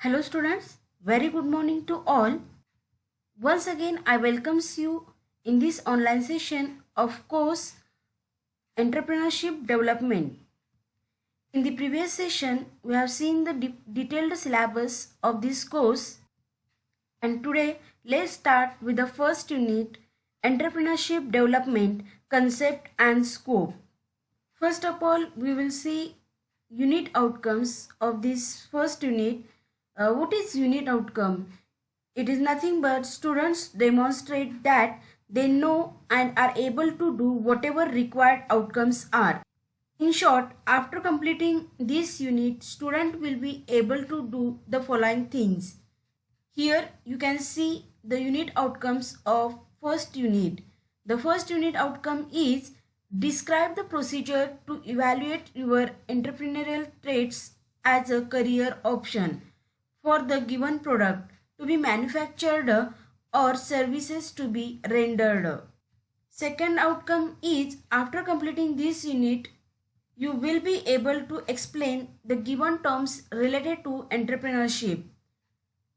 Hello students, very good morning to all. Once again I welcomes you in this online session of course Entrepreneurship Development. In the previous session we have seen the detailed syllabus of this course, and today let's start with the first unit, Entrepreneurship Development Concept and Scope. First of all, we will see unit outcomes of this first unit. What is unit outcome? It is nothing but students demonstrate that they know and are able to do whatever required outcomes are. In short, after completing this unit, student will be able to do the following things. Here you can see the unit outcomes of first unit. The first unit outcome is describe the procedure to evaluate your entrepreneurial traits as a career option for the given product to be manufactured or services to be rendered. Second outcome is after completing this unit, you will be able to explain the given terms related to entrepreneurship.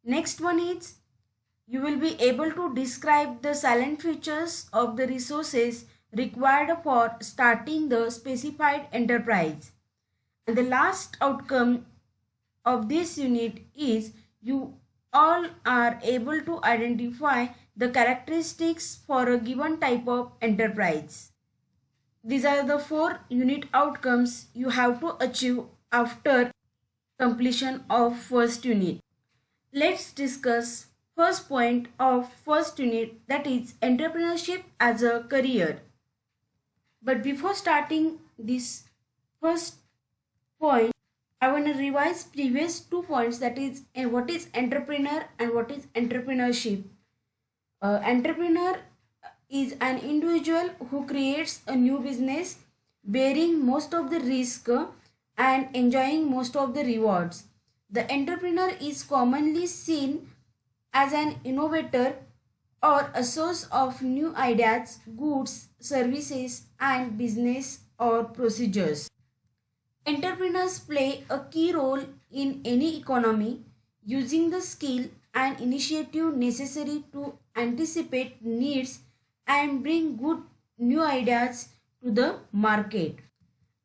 Next one is you will be able to describe the silent features of the resources required for starting the specified enterprise. And the last outcome of this unit is you all are able to identify the characteristics for a given type of enterprise. These are the 4 unit outcomes you have to achieve after completion of first unit. Let's discuss first point of first unit, that is entrepreneurship as a career. But before starting this first point, I want to revise previous 2 points, that is what is entrepreneur and what is entrepreneurship. Entrepreneur is an individual who creates a new business bearing most of the risk and enjoying most of the rewards. The entrepreneur is commonly seen as an innovator or a source of new ideas, goods, services, and business or procedures. Entrepreneurs play a key role in any economy, using the skill and initiative necessary to anticipate needs and bring good new ideas to the market.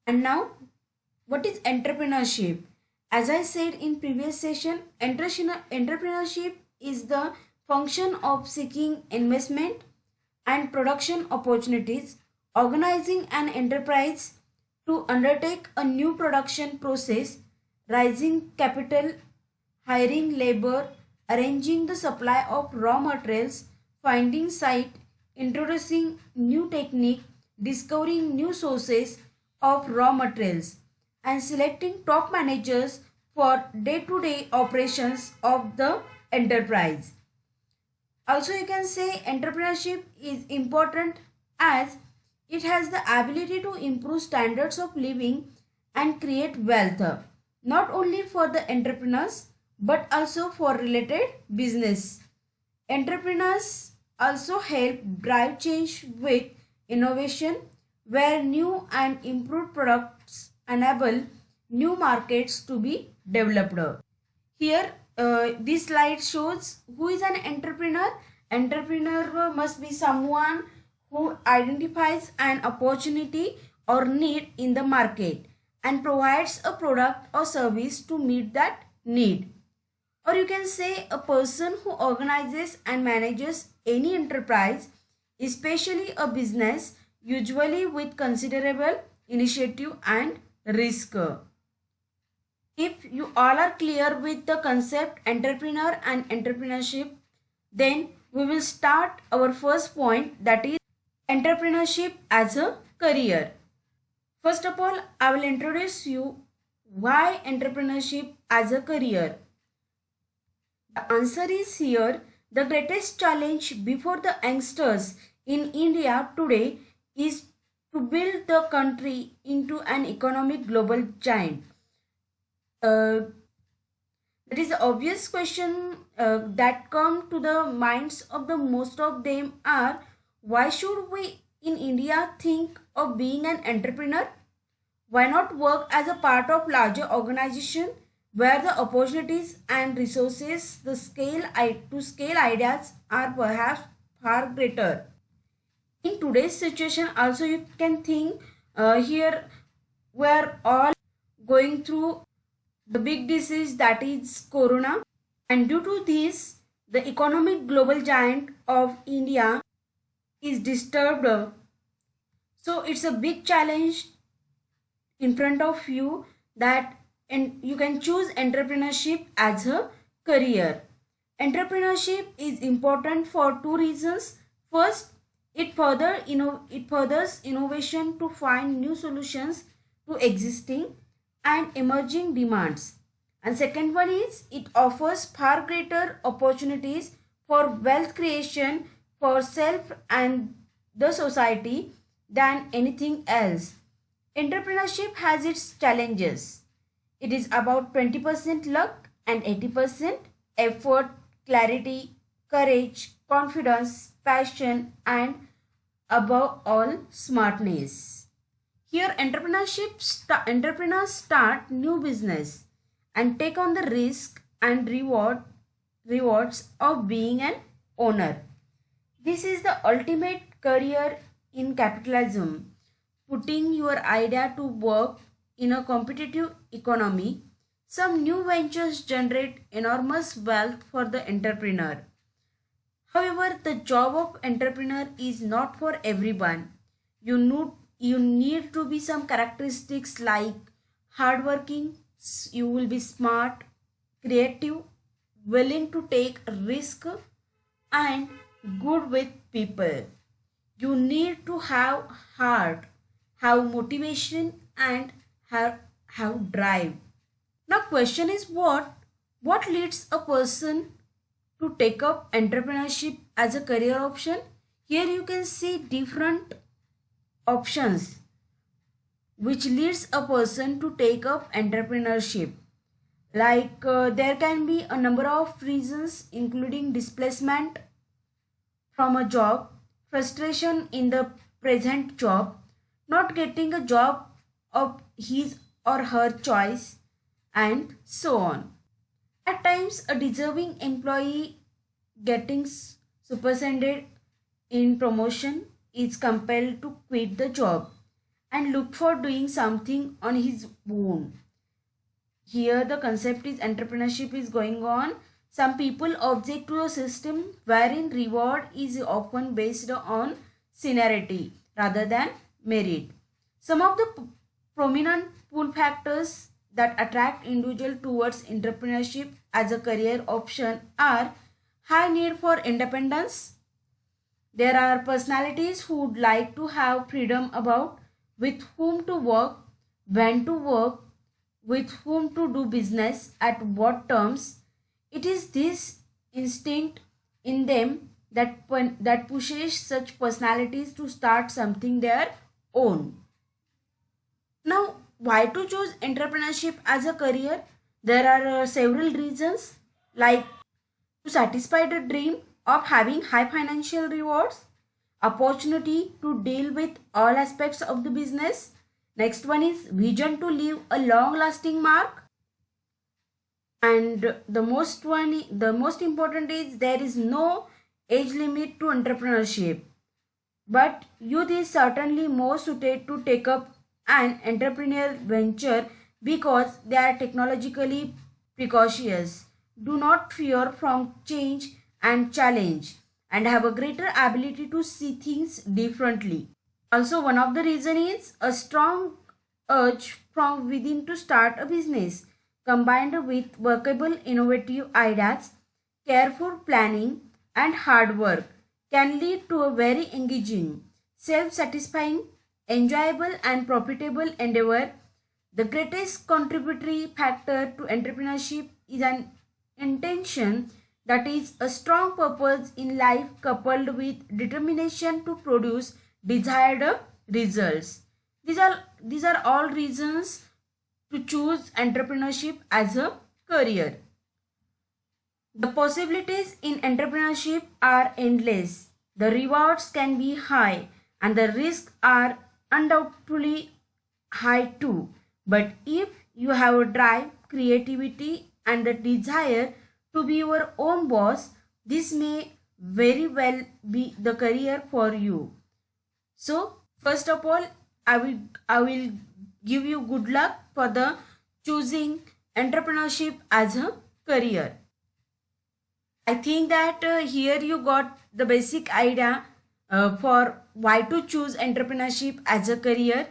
And now, what is entrepreneurship? As I said in previous session, entrepreneurship is the function of seeking investment and production opportunities, organizing an enterprise to undertake a new production process, raising capital, hiring labor, arranging the supply of raw materials, finding site, introducing new technique, discovering new sources of raw materials, and selecting top managers for day-to-day operations of the enterprise. Also, you can say entrepreneurship is important as it has the ability to improve standards of living and create wealth, not only for the entrepreneurs but also for related business. Entrepreneurs also help drive change with innovation, where new and improved products enable new markets to be developed. Here, this slide shows who is an entrepreneur. Entrepreneur must be someone who identifies an opportunity or need in the market and provides a product or service to meet that need. Or you can say a person who organizes and manages any enterprise, especially a business, usually with considerable initiative and risk. If you all are clear with the concept entrepreneur and entrepreneurship, then we will start our first point, that is entrepreneurship as a career. First of all, I will introduce you why entrepreneurship as a career. The answer is here. The greatest challenge before the youngsters in India today is to build the country into an economic global giant. That is the obvious question that come to the minds of the most of them are, why should we in India think of being an entrepreneur? Why not work as a part of larger organization where the opportunities and resources to scale ideas are perhaps far greater. In today's situation also you can think, here we are all going through the big disease that is corona, and due to this the economic global giant of India is disturbed. So it's a big challenge in front of you, that and you can choose entrepreneurship as a career. Entrepreneurship is important for two reasons. First, it furthers innovation to find new solutions to existing and emerging demands. And second one is it offers far greater opportunities for wealth creation for self and the society than anything else. Entrepreneurship has its challenges. It is about 20% luck and 80% effort, clarity, courage, confidence, passion, and above all, smartness. Here, entrepreneurs start new business and take on the risk and rewards of being an owner. This is the ultimate career in capitalism, putting your idea to work in a competitive economy. Some new ventures generate enormous wealth for the entrepreneur. However, the job of entrepreneur is not for everyone. You need to be some characteristics like hardworking, you will be smart, creative, willing to take risk, and good with people. You need to have heart, have motivation, and have drive. Now question is what leads a person to take up entrepreneurship as a career option? Here you can see different options which leads a person to take up entrepreneurship. Like there can be a number of reasons including displacement from a job, frustration in the present job, not getting a job of his or her choice, and so on. At times, a deserving employee getting superseded in promotion is compelled to quit the job and look for doing something on his own. Here the concept is entrepreneurship is going on. Some people object to a system wherein reward is often based on seniority rather than merit. Some of the prominent pull factors that attract individuals towards entrepreneurship as a career option are high need for independence. There are personalities who would like to have freedom about with whom to work, when to work, with whom to do business, at what terms. It is this instinct in them that pushes such personalities to start something their own. Now, why to choose entrepreneurship as a career? There are several reasons, like to satisfy the dream of having high financial rewards, opportunity to deal with all aspects of the business. Next one is vision to leave a long lasting mark. And the most important is there is no age limit to entrepreneurship. But youth is certainly more suited to take up an entrepreneurial venture because they are technologically precocious, do not fear from change and challenge, and have a greater ability to see things differently. Also, one of the reason is a strong urge from within to start a business, combined with workable innovative ideas, careful planning, and hard work can lead to a very engaging, self-satisfying, enjoyable, and profitable endeavor. The greatest contributory factor to entrepreneurship is an intention, that is a strong purpose in life coupled with determination to produce desired results. These are all reasons to choose entrepreneurship as a career. The possibilities in entrepreneurship are endless. The rewards can be high and the risks are undoubtedly high too. But if you have a drive, creativity and the desire to be your own boss, this may very well be the career for you. So first of all, I will give you good luck for the choosing entrepreneurship as a career. I think that here you got the basic idea for why to choose entrepreneurship as a career.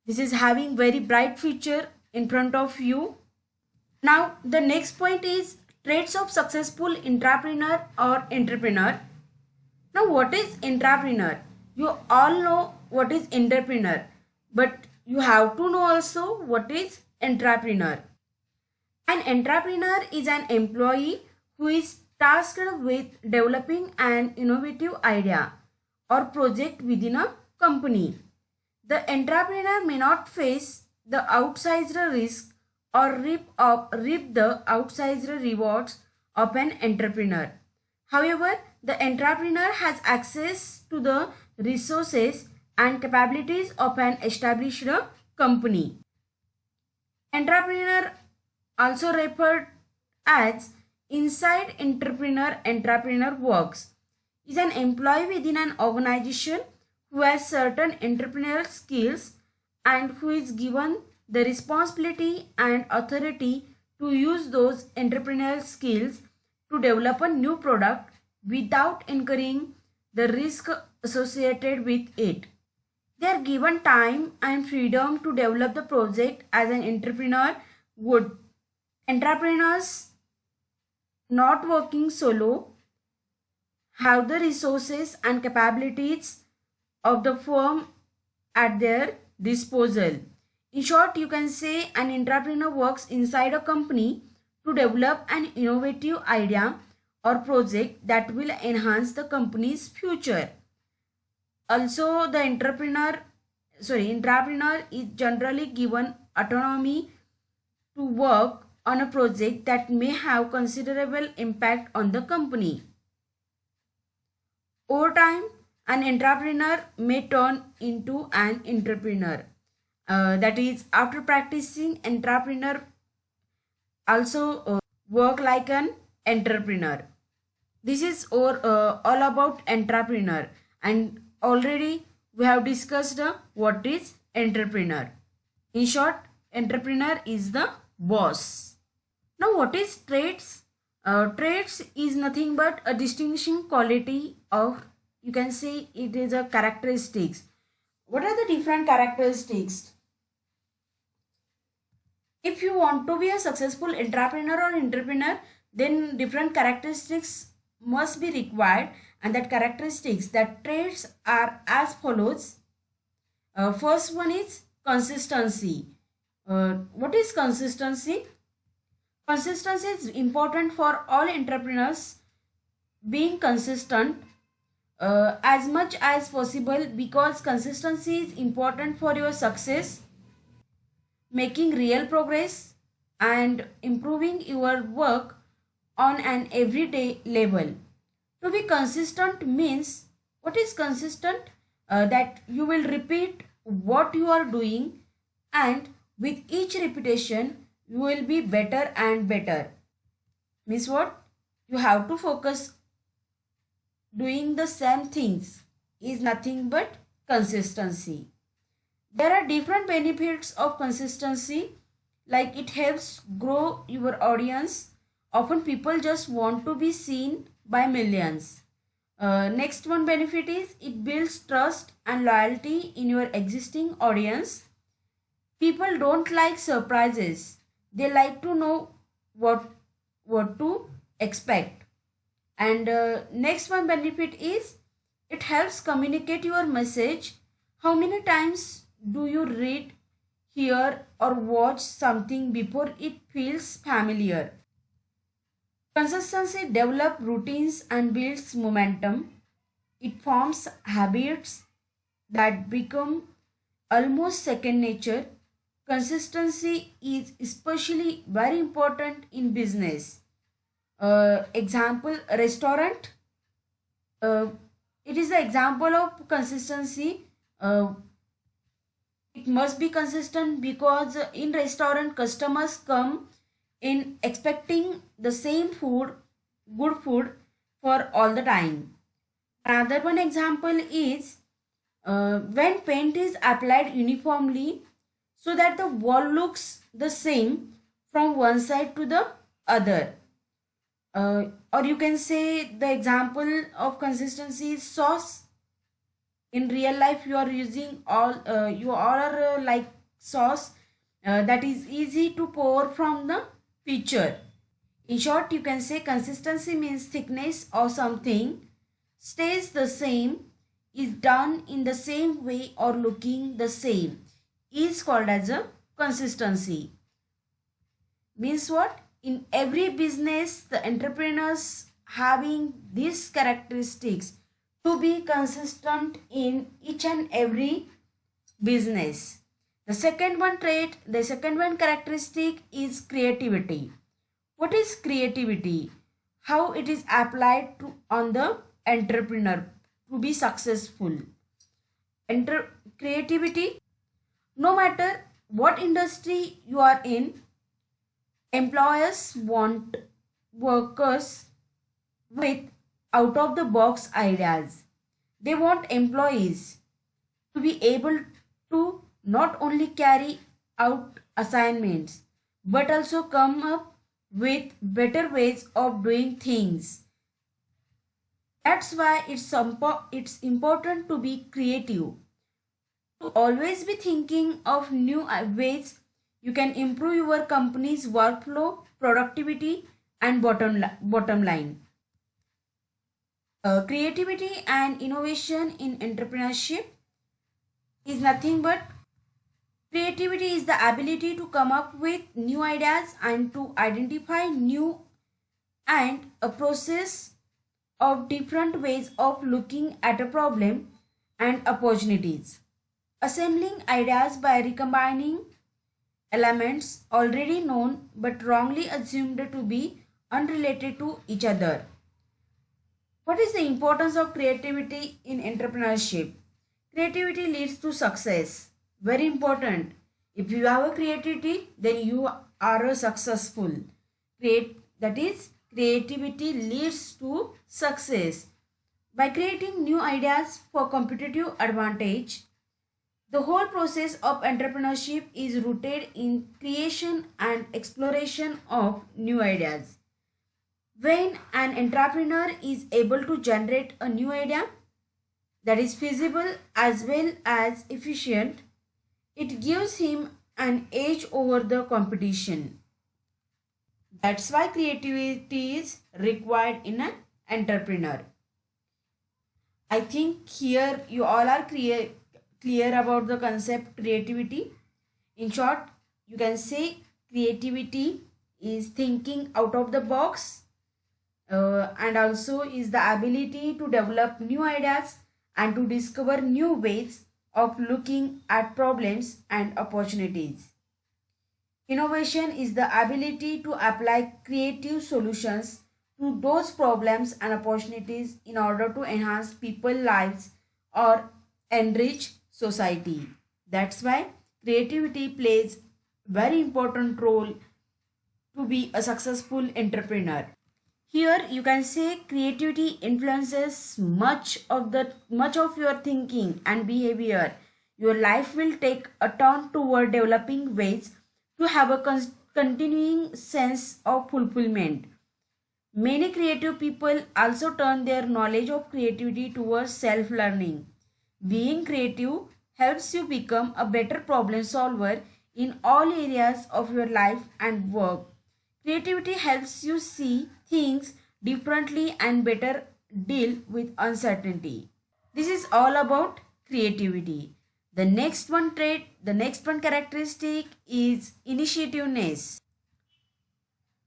This is having very bright future in front of you. Now the next point is traits of successful entrepreneur or entrepreneur. Now what is entrepreneur? You all know what is entrepreneur, but you have to know also what is entrepreneur. An entrepreneur is an employee who is tasked with developing an innovative idea or project within a company. The entrepreneur may not face the outsized risk or reap the outsized rewards of an entrepreneur. However, the entrepreneur has access to the resources and capabilities of an established company. Entrepreneur, also referred as inside entrepreneur works, is an employee within an organization who has certain entrepreneurial skills and who is given the responsibility and authority to use those entrepreneurial skills to develop a new product without incurring the risk associated with it. They are given time and freedom to develop the project as an entrepreneur would. Entrepreneurs not working solo have the resources and capabilities of the firm at their disposal. In short, you can say an entrepreneur works inside a company to develop an innovative idea or project that will enhance the company's future. Also, the entrepreneur is generally given autonomy to work on a project that may have considerable impact on the company. Over time, an entrepreneur may turn into an entrepreneur. That is, after practicing, entrepreneur also work like an entrepreneur. This is all about entrepreneur, and already we have discussed what is entrepreneur. In short, entrepreneur is the boss. Now what is traits? Traits is nothing but a distinguishing quality of, you can say it is a characteristics. What are the different characteristics? If you want to be a successful entrepreneur or entrepreneur, then different characteristics must be required, and that characteristics, that traits are as follows. First one is consistency. What is consistency? Consistency is important for all entrepreneurs. Being consistent as much as possible, because consistency is important for your success, making real progress and improving your work on an everyday level. To be consistent means, what is consistent? That you will repeat what you are doing, and with each repetition you will be better and better. Means what? You have to focus doing the same things is nothing but consistency. There are different benefits of consistency, like it helps grow your audience. Often people just want to be seen by millions. Next one benefit is it builds trust and loyalty in your existing audience. People don't like surprises. They like to know what to expect. And next one benefit is it helps communicate your message. How many times do you read, hear or watch something before it feels familiar? Consistency develops routines and builds momentum. It forms habits that become almost second nature. Consistency is especially very important in business. Example, restaurant. It is the example of consistency. It must be consistent because in restaurant customers come in expecting the same food, good food for all the time. Another one example is when paint is applied uniformly so that the wall looks the same from one side to the other. Or you can say the example of consistency is sauce. In real life you are using all you are like sauce that is easy to pour from the pitcher. In short, you can say consistency means thickness or something stays the same, is done in the same way or looking the same, is called as a consistency. Means what? In every business, the entrepreneurs having these characteristics to be consistent in each and every business. The second one characteristic is creativity. What is creativity? How it is applied to on the entrepreneur to be successful. Creativity, no matter what industry you are in, employers want workers with out of the box ideas. They want employees to be able to not only carry out assignments but also come up with better ways of doing things. That's why it's important to be creative, to always be thinking of new ways you can improve your company's workflow, productivity, and bottom line. Creativity and innovation in entrepreneurship is nothing but creativity is the ability to come up with new ideas and to identify new and a process of different ways of looking at a problem and opportunities. Assembling ideas by recombining elements already known but wrongly assumed to be unrelated to each other. What is the importance of creativity in entrepreneurship? Creativity leads to success. Very important. If you have a creativity, then you are a successful. That is, creativity leads to success. By creating new ideas for competitive advantage, the whole process of entrepreneurship is rooted in creation and exploration of new ideas. When an entrepreneur is able to generate a new idea that is feasible as well as efficient, it gives him an edge over the competition. That's why creativity is required in an entrepreneur. I think here you all are clear about the concept creativity. In short, you can say creativity is thinking out of the box and also is the ability to develop new ideas and to discover new ways of looking at problems and opportunities. Innovation is the ability to apply creative solutions to those problems and opportunities in order to enhance people's lives or enrich society. That's why creativity plays very important role to be a successful entrepreneur. Here you can say creativity influences much of your thinking and behavior. Your life will take a turn toward developing ways to have a continuing sense of fulfillment. Many creative people also turn their knowledge of creativity towards self-learning. Being creative helps you become a better problem solver in all areas of your life and work. Creativity helps you see things differently and better deal with uncertainty. This is all about creativity. The next one characteristic is initiativeness.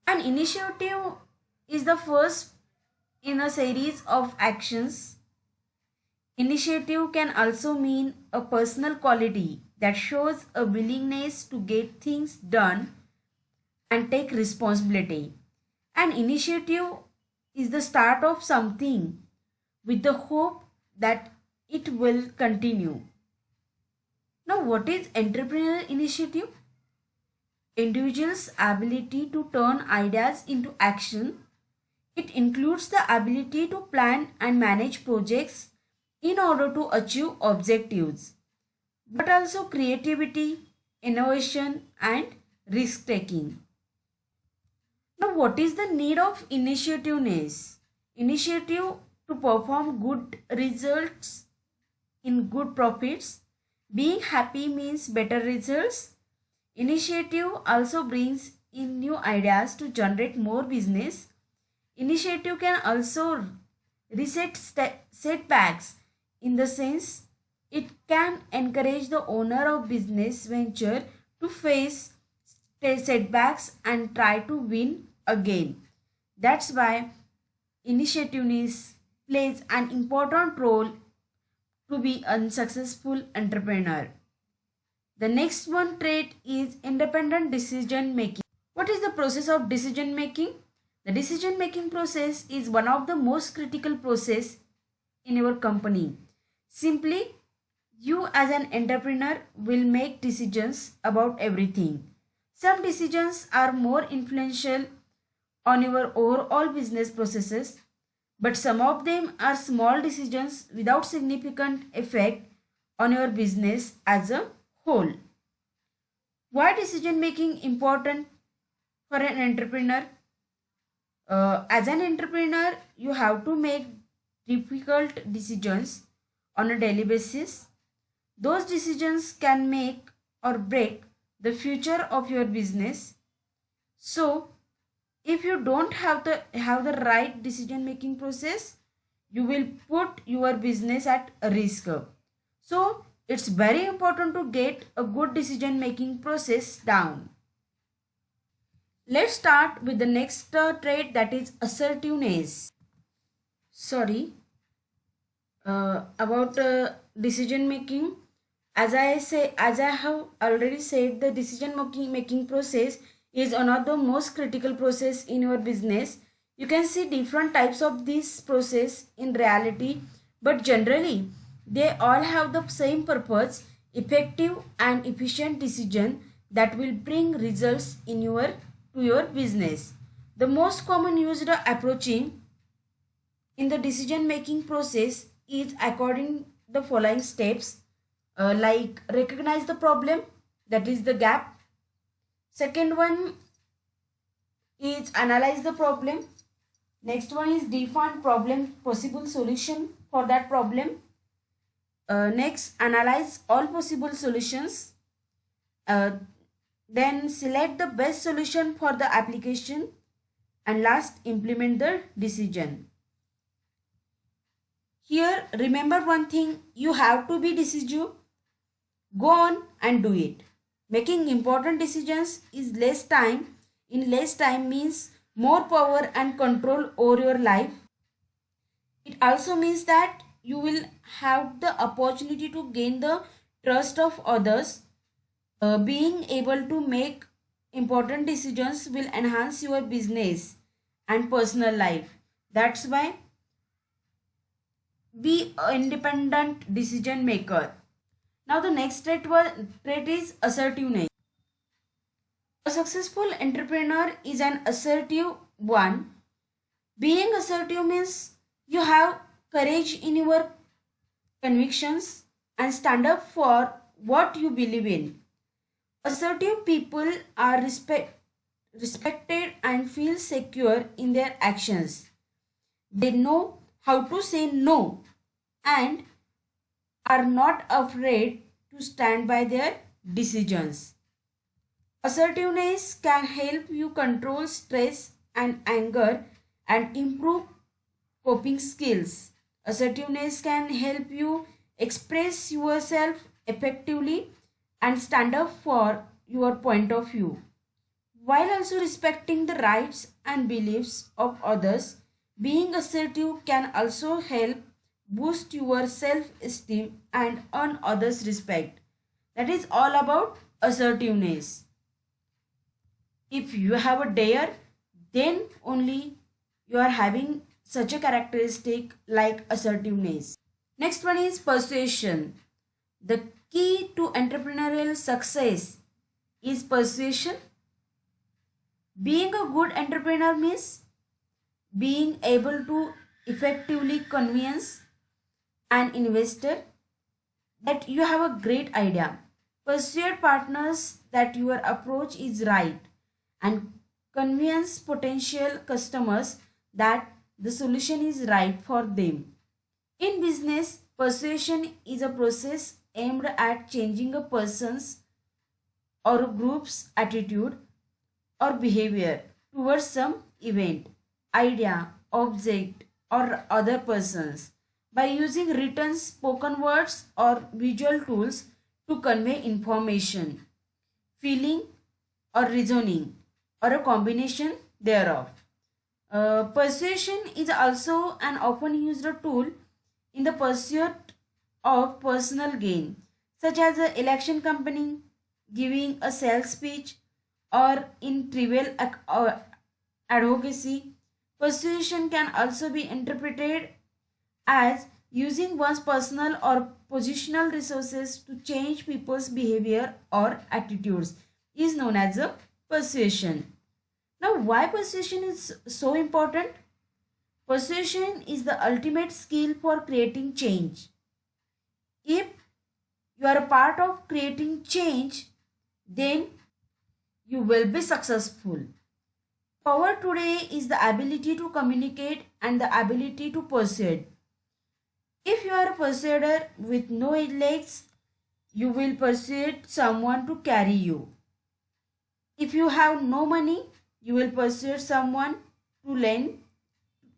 An initiative is the first in a series of actions. Initiative can also mean a personal quality that shows a willingness to get things done and take responsibility. An initiative is the start of something with the hope that it will continue. Now, what is entrepreneurial initiative? Individuals' ability to turn ideas into action. It includes the ability to plan and manage projects in order to achieve objectives, but also creativity, innovation, and risk taking. Now, what is the need of initiativeness? Initiative to perform good results in good profits. Being happy means better results. Initiative also brings in new ideas to generate more business. Initiative can also reset setbacks in the sense it can encourage the owner of business venture to face setbacks and try to win again. That's why initiativeness plays an important role to be a successful entrepreneur. The next one trait is independent decision making. What is the process of decision making? The decision making process is one of the most critical process in your company. Simply, you as an entrepreneur will make decisions about everything. Some decisions are more influential on your overall business processes, but some of them are small decisions without significant effect on your business as a whole. Why decision making important for an entrepreneur? As an entrepreneur, you have to make difficult decisions on a daily basis. Those decisions can make or break the future of your business. So, if you don't have the right decision making process, you will put your business at risk. So, it's very important to get a good decision making process down. Let's start with the next trait, that is assertiveness. Sorry, about decision making. As I have already said, the decision making process is one of the most critical process in your business. You can see different types of this process in reality, but generally they all have the same purpose: effective and efficient decision that will bring results in your business. The most common used approaching in the decision making process is according the following steps, like recognize the problem, that is the gap. Second one is analyze the problem. Next one is define problem possible solution for that problem. Next, analyze all possible solutions. Then select the best solution for the application, and last, implement the decision. Here, remember one thing: you have to be decisive. Go on and do it. Making important decisions is less time. In less time means more power and control over your life. It also means that you will have the opportunity to gain the trust of others. Being able to make important decisions will enhance your business and personal life. That's why be an independent decision maker. Now the next trait is assertiveness. A successful entrepreneur is an assertive one. Being assertive means you have courage in your convictions and stand up for what you believe in. Assertive people are respected and feel secure in their actions. They know how to say no and are not afraid to stand by their decisions. Assertiveness can help you control stress and anger and improve coping skills. Assertiveness can help you express yourself effectively and stand up for your point of view. While also respecting the rights and beliefs of others, being assertive can also help boost your self-esteem and earn others' respect. That is all about assertiveness. If you have a dare, then only you are having such a characteristic like assertiveness. Next one is persuasion. The key to entrepreneurial success is persuasion. Being a good entrepreneur means being able to effectively convince an investor that you have a great idea, persuade partners that your approach is right, and convince potential customers that the solution is right for them. In business, persuasion is a process aimed at changing a person's or a group's attitude or behavior towards some event, idea, object, or other persons by using written, spoken words, or visual tools to convey information, feeling, or reasoning, or a combination thereof. Persuasion is also an often used tool in the pursuit of personal gain, such as an election campaigning, giving a sales speech, or in trivial advocacy. Persuasion can also be interpreted as using one's personal or positional resources to change people's behavior or attitudes is known as a persuasion. Now, why persuasion is so important? Persuasion is the ultimate skill for creating change. If you are a part of creating change, then you will be successful. Power today is the ability to communicate and the ability to persuade. If you are a persuader with no legs, you will persuade someone to carry you. If you have no money, you will persuade someone to lend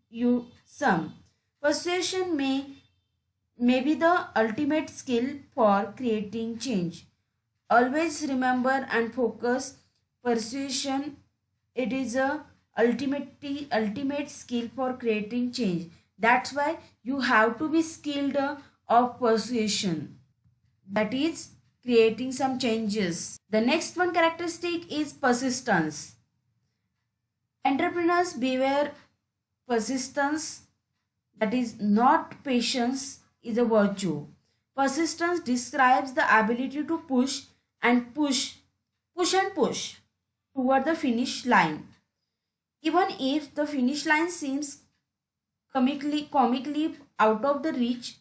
you some. Persuasion may be the ultimate skill for creating change. Always remember and focus persuasion. It is a ultimate skill for creating change. That's why you have to be skilled of persuasion. That is creating some changes. The next one characteristic is persistence. Entrepreneurs beware persistence, that is not patience, is a virtue. Persistence describes the ability to push and push toward the finish line. Even if the finish line seems comically out of the reach,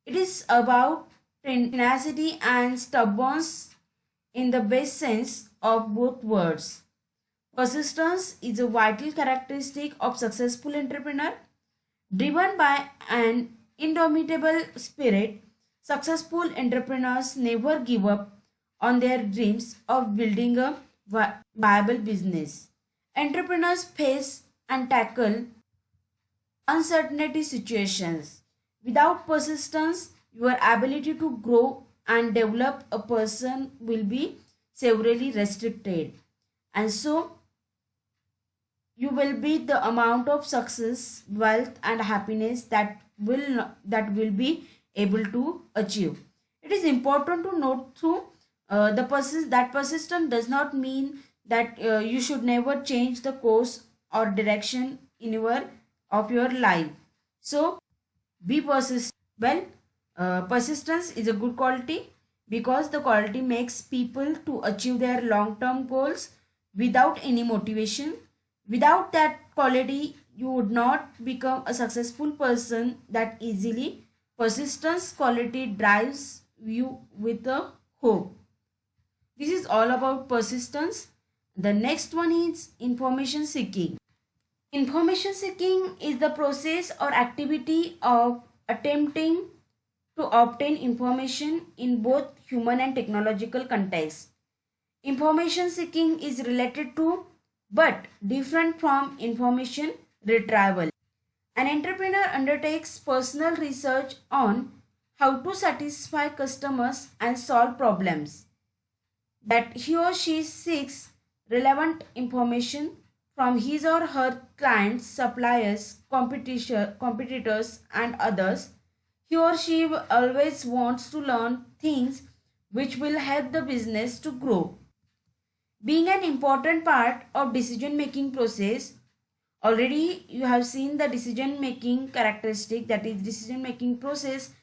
it is about tenacity and stubbornness in the best sense of both words. Persistence is a vital characteristic of successful entrepreneur. Driven by an indomitable spirit, successful entrepreneurs never give up on their dreams of building a viable business. Entrepreneurs face and tackle uncertainty situations. Without persistence, your ability to grow and develop a person will be severely restricted. And so, you will be the amount of success, wealth, and happiness that will be able to achieve. It is important to note through that persistence does not mean that you should never change the course or direction in your life. So be persistent. Well, persistence is a good quality because the quality makes people to achieve their long-term goals without any motivation. Without that quality, you would not become a successful person that easily. Persistence quality drives you with a hope. This is all about persistence. The next one is information seeking. Information seeking is the process or activity of attempting to obtain information in both human and technological contexts. Information seeking is related to but different from information retrieval. An entrepreneur undertakes personal research on how to satisfy customers and solve problems that he or she seeks relevant information from his or her clients, suppliers, competitors, and others. He or she always wants to learn things which will help the business to grow. Being an important part of decision making process, already you have seen the decision making characteristic, that is decision making process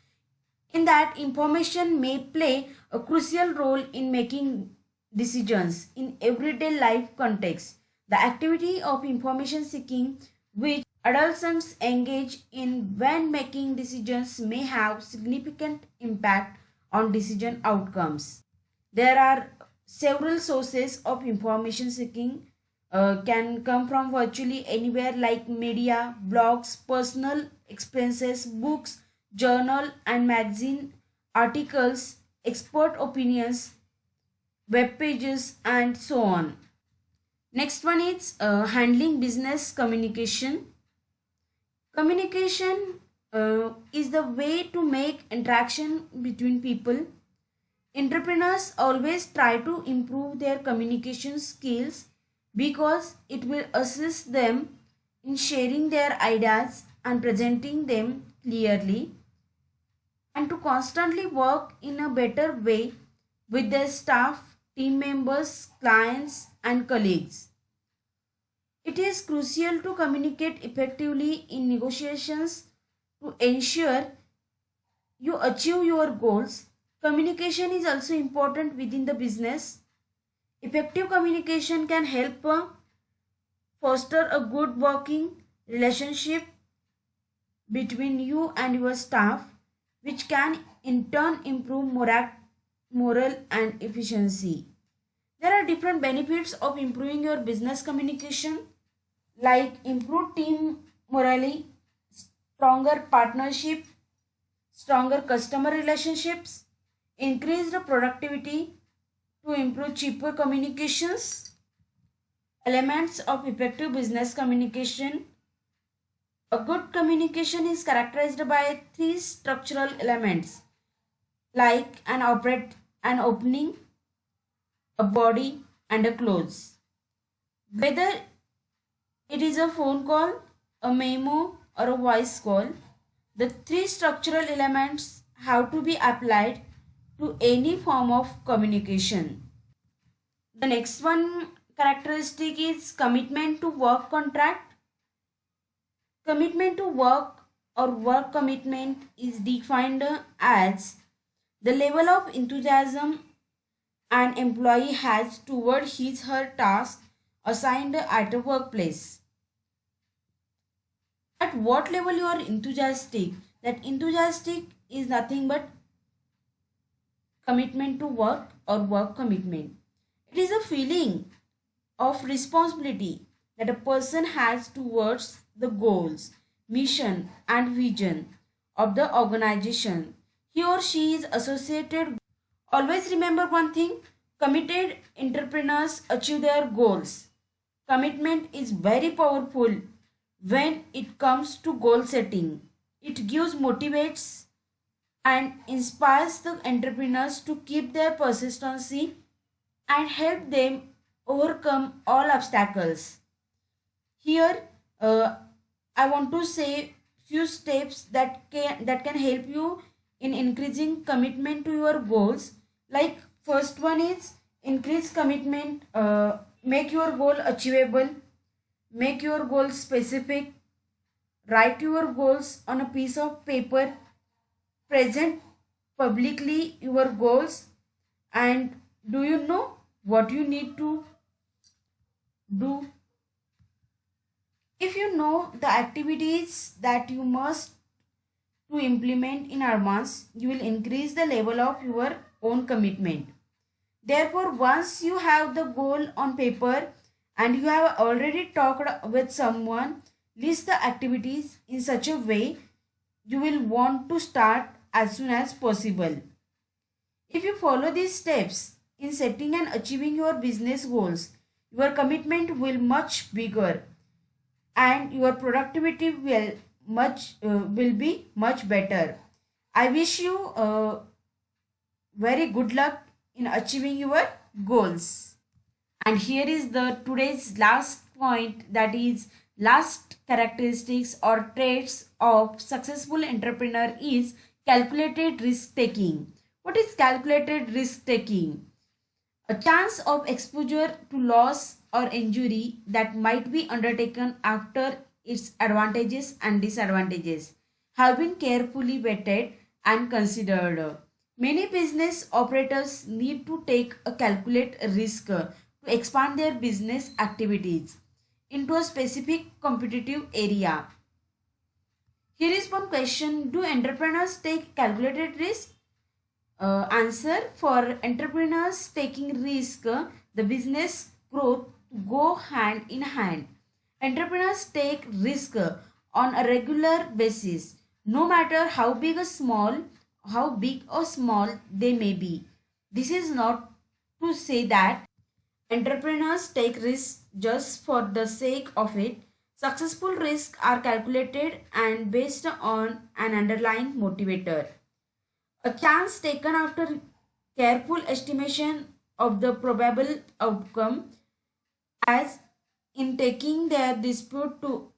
In that, information may play a crucial role in making decisions in everyday life context. The activity of information seeking, which adolescents engage in when making decisions, may have significant impact on decision outcomes. There are several sources of information seeking, can come from virtually anywhere like media, blogs, personal experiences, books, journal and magazine articles, expert opinions, web pages and so on. Next one is handling business communication. Communication is the way to make interaction between people. Entrepreneurs always try to improve their communication skills because it will assist them in sharing their ideas and presenting them clearly, and to constantly work in a better way with their staff, team members, clients, and colleagues. It is crucial to communicate effectively in negotiations to ensure you achieve your goals. Communication is also important within the business. Effective communication can help foster a good working relationship between you and your staff, which can in turn improve morale and efficiency. There are different benefits of improving your business communication, like improved team morale, stronger partnership, stronger customer relationships, increased productivity to improve cheaper communications. Elements of effective business communication. A good communication is characterized by three structural elements like an opening, a body, and a close. Whether it is a phone call, a memo, or a voice call, the three structural elements have to be applied to any form of communication. The next one characteristic is commitment to work contract. Commitment to work or work commitment is defined as the level of enthusiasm an employee has toward his or her task assigned at a workplace. At what level you are enthusiastic? That enthusiastic is nothing but commitment to work or work commitment. It is a feeling of responsibility that a person has towards the goals, mission, and vision of the organization he or she is associated. Always remember one thing: committed entrepreneurs achieve their goals. Commitment is very powerful when it comes to goal setting. It gives motivates and inspires the entrepreneurs to keep their persistency and help them overcome all obstacles. Here, I want to say few steps that can help you in increasing commitment to your goals. Like first one is increase commitment. Make your goal achievable. Make your goals specific. Write your goals on a piece of paper. Present publicly your goals, and do you know what you need to do? If you know the activities that you must to implement in advance, you will increase the level of your own commitment. Therefore, once you have the goal on paper and you have already talked with someone, list the activities in such a way you will want to start as soon as possible. If you follow these steps in setting and achieving your business goals, your commitment will much bigger and your productivity will be much better. I wish you very good luck in achieving your goals. And here is the today's last point, that is last characteristics or traits of successful entrepreneur is calculated risk taking. What is calculated risk taking? A chance of exposure to loss or injury that might be undertaken after its advantages and disadvantages have been carefully vetted and considered. Many business operators need to take a calculate risk to expand their business activities into a specific competitive area. Here is one question: do entrepreneurs take calculated risk? Answer: for entrepreneurs, taking risk, the business growth go hand in hand. Entrepreneurs take risk on a regular basis, no matter how big or small they may be. This is not to say that entrepreneurs take risks just for the sake of it. Successful risks are calculated and based on an underlying motivator. A chance taken after careful estimation of the probable outcome, as in taking their dispute to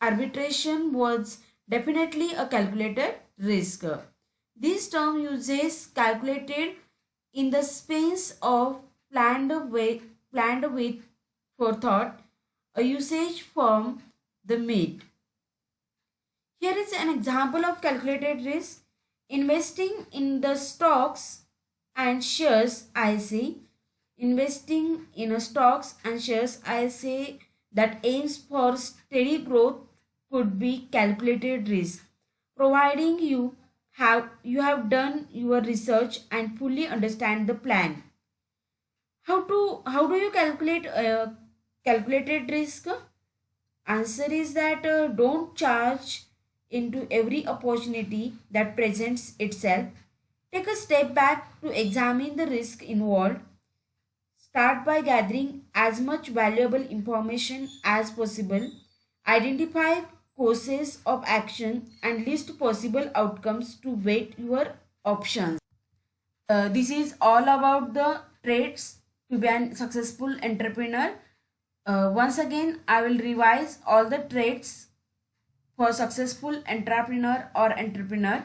arbitration, was definitely a calculated risk. This term uses calculated in the space of planned with forethought, a usage from the mid. Here is an example of calculated risk. Investing in the stocks and shares, I say. Investing in a stocks and shares, I say, that aims for steady growth could be calculated risk, providing you have done your research and fully understand the plan. How do you calculate calculated risk? Answer is that don't charge into every opportunity that presents itself. Take a step back to examine the risk involved. Start by gathering as much valuable information as possible. Identify courses of action and list possible outcomes to weight your options. This is all about the traits to be a successful entrepreneur. Once again, I will revise all the traits for successful entrepreneur or entrepreneur.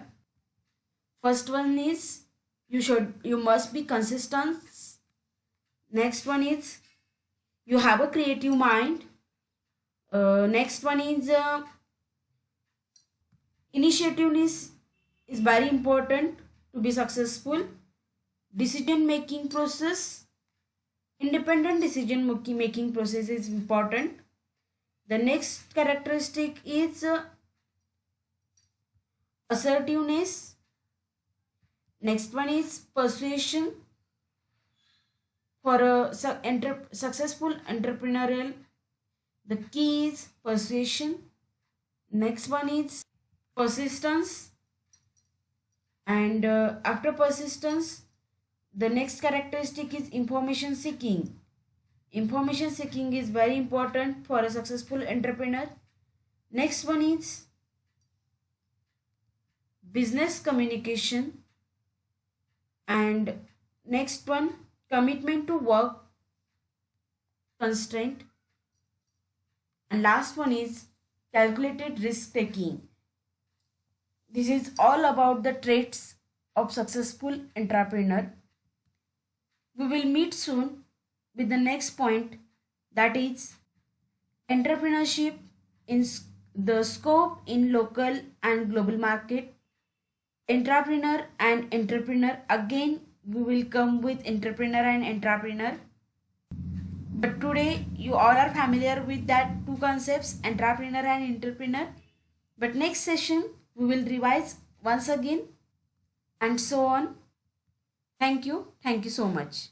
First one is you must be consistent. Next one is you have a creative mind. Next one is initiativeness is very important to be successful. Decision making process, independent decision making process is important. The next characteristic is assertiveness. Next one is persuasion. For a successful entrepreneurial, the key is persuasion. Next one is persistence. And after persistence, the next characteristic is information seeking. Information seeking is very important for a successful entrepreneur. Next one is business communication. And next one, commitment to work constraint. And last one is calculated risk taking. This is all about the traits of successful entrepreneur. We will meet soon with the next point, that is entrepreneurship in the scope in local and global market. Entrepreneur and entrepreneur, again we will come with entrepreneur and entrepreneur. But today you all are familiar with that two concepts, entrepreneur and entrepreneur. But next session we will revise once again and so on. Thank you so much.